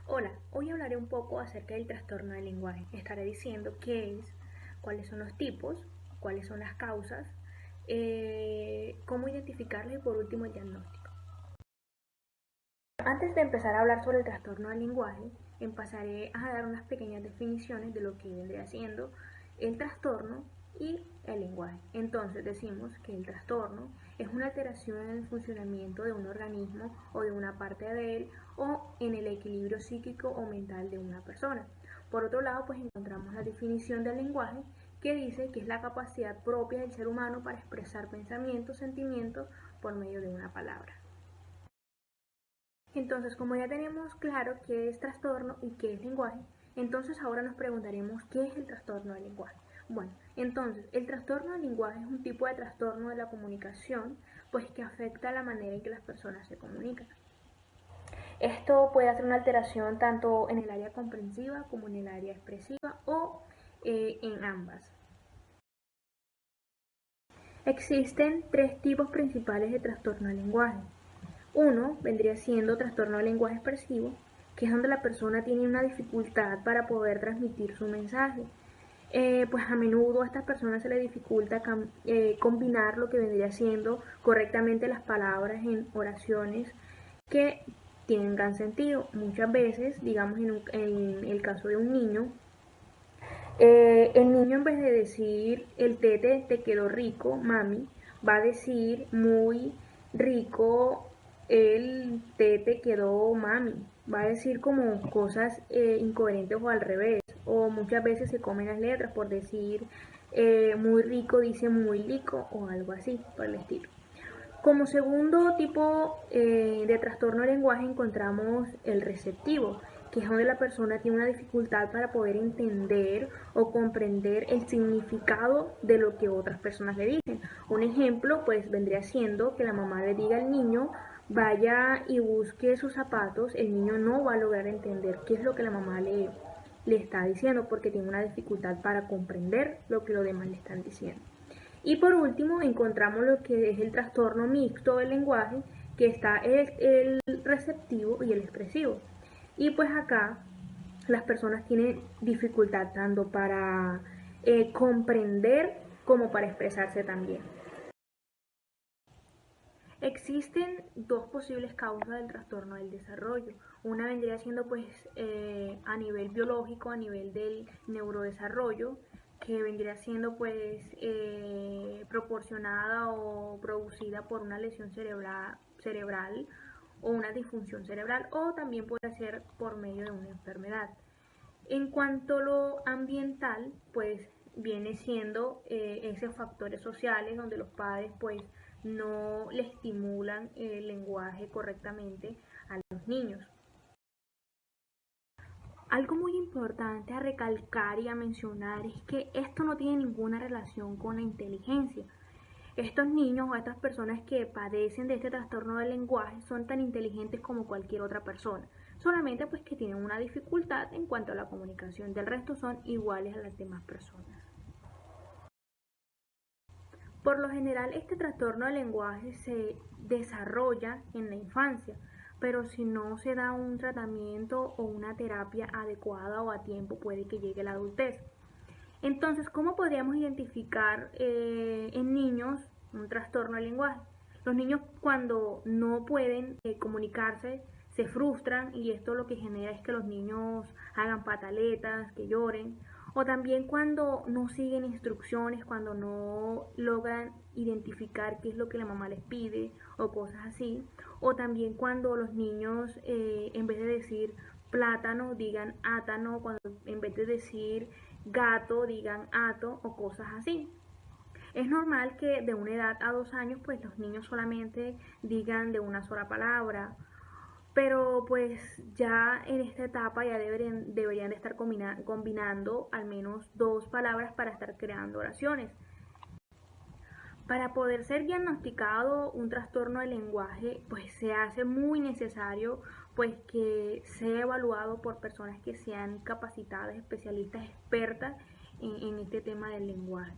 Hola, hoy hablaré un poco acerca del trastorno del lenguaje. Estaré diciendo qué es, cuáles son los tipos, cuáles son las causas, cómo identificarlos y por último el diagnóstico. Antes de empezar a hablar sobre el trastorno del lenguaje, empezaré a dar unas pequeñas definiciones de lo que vendría siendo el trastorno y el lenguaje. Entonces decimos que el trastorno es una alteración en el funcionamiento de un organismo o de una parte de él o en el equilibrio psíquico o mental de una persona. Por otro lado, pues encontramos la definición del lenguaje que dice que es la capacidad propia del ser humano para expresar pensamientos, sentimientos por medio de una palabra. Entonces, como ya tenemos claro qué es trastorno y qué es lenguaje, entonces ahora nos preguntaremos qué es el trastorno del lenguaje. Bueno, entonces, el trastorno del lenguaje es un tipo de trastorno de la comunicación, pues que afecta la manera en que las personas se comunican. Esto puede hacer una alteración tanto en el área comprensiva como en el área expresiva o en ambas. Existen tres tipos principales de trastorno del lenguaje. Uno vendría siendo trastorno del lenguaje expresivo, que es donde la persona tiene una dificultad para poder transmitir su mensaje. Pues a menudo a estas personas se les dificulta combinar lo que vendría siendo correctamente las palabras en oraciones que tengan sentido. Muchas veces, digamos en el caso de un niño, el niño en vez de decir el tete te quedó rico, mami, va a decir muy rico el tete quedó mami. Va a decir como cosas incoherentes o al revés. O muchas veces se comen las letras por decir muy rico dice muy rico o algo así por el estilo. Como segundo tipo de trastorno de lenguaje encontramos el receptivo, que es donde la persona tiene una dificultad para poder entender o comprender el significado de lo que otras personas le dicen. Un ejemplo pues vendría siendo que la mamá le diga al niño vaya y busque sus zapatos, el niño no va a lograr entender qué es lo que la mamá le está diciendo porque tiene una dificultad para comprender lo que los demás le están diciendo. Y por último encontramos lo que es el trastorno mixto del lenguaje, que está el receptivo y el expresivo. Y pues acá las personas tienen dificultad tanto para comprender como para expresarse también. Existen dos posibles causas del trastorno del desarrollo. Una vendría siendo pues a nivel biológico, a nivel del neurodesarrollo, que vendría siendo pues proporcionada o producida por una lesión cerebral o una disfunción cerebral, o también puede ser por medio de una enfermedad. En cuanto a lo ambiental, pues viene siendo esos factores sociales donde los padres pues no le estimulan el lenguaje correctamente a los niños. Algo muy importante a recalcar y a mencionar es que esto no tiene ninguna relación con la inteligencia. Estos niños o estas personas que padecen de este trastorno del lenguaje son tan inteligentes como cualquier otra persona, solamente pues que tienen una dificultad en cuanto a la comunicación, del resto son iguales a las demás personas. Por lo general, este trastorno del lenguaje se desarrolla en la infancia, pero si no se da un tratamiento o una terapia adecuada o a tiempo, puede que llegue la adultez. Entonces, ¿cómo podríamos identificar en niños un trastorno del lenguaje? Los niños cuando no pueden comunicarse se frustran y esto lo que genera es que los niños hagan pataletas, que lloren, o también cuando no siguen instrucciones, cuando no logran identificar qué es lo que la mamá les pide o cosas así, o también cuando los niños en vez de decir plátano digan átano, cuando en vez de decir gato digan ato o cosas así. Es normal que de una edad a 2 años pues los niños solamente digan de una sola palabra, pero pues ya en esta etapa ya deberían de estar combinando al menos dos palabras para estar creando oraciones. Para poder ser diagnosticado un trastorno del lenguaje, pues se hace muy necesario pues que sea evaluado por personas que sean capacitadas, especialistas, expertas en este tema del lenguaje.